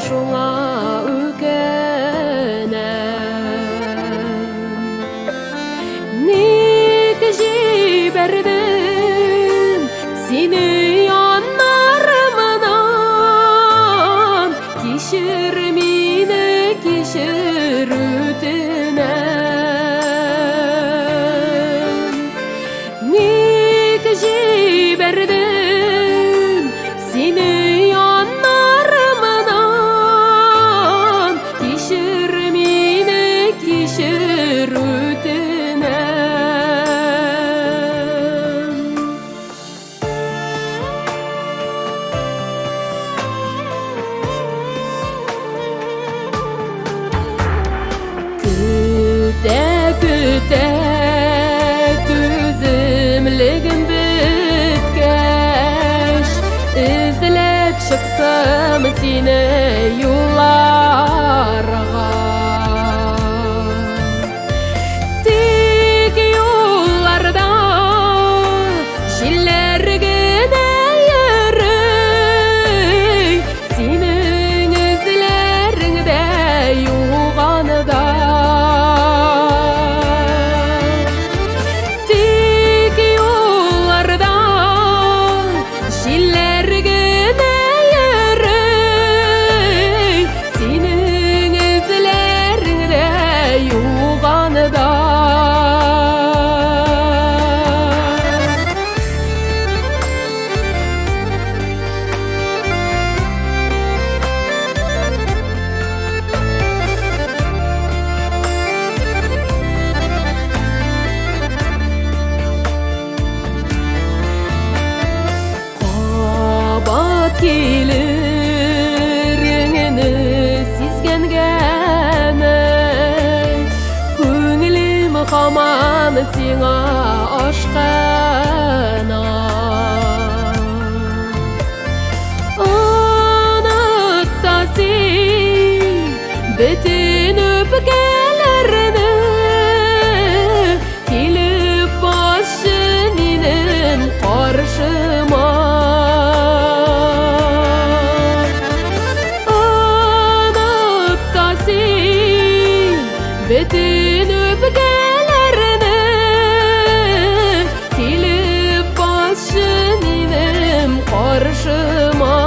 шуңа өкенем. Ник жибердим сени янарымнан, кичир мени, кичир өтінем. Ник жибердим сени янарымнан, кичир мени, кичир өтінем. Күтә түземлегім біткәш, izlәп чыктым сине юлларга. Тик юлларда җилләр генә йөрий, синең эзләреңдә юганда. Келеріңіні сизгенгәме, көңілім хаман сиңа ашқана. Онытта син бөтен өпкәләрне, килеп башы минем каршыма. Бөтен өпкәләрне, килеп башы минем каршыма.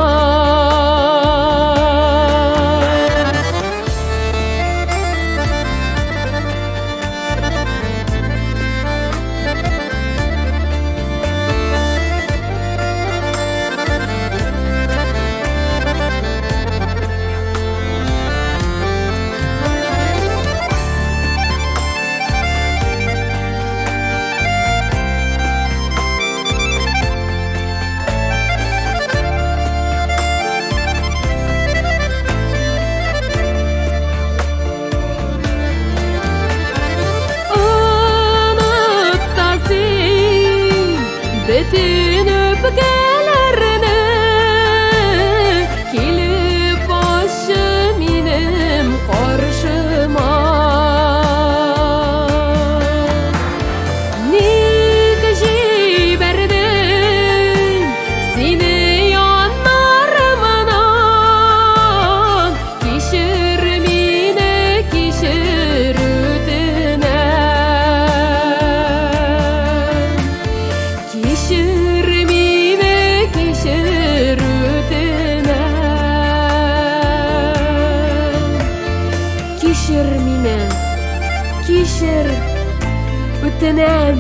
Бөтен өпкәләрне, килеп башы минем каршыма. Ник җибәрдим сине янарымнан, кичир мине, кичир өтінем. Кичир мине, кичир өтінем. Кичир мине, кичир өтінем.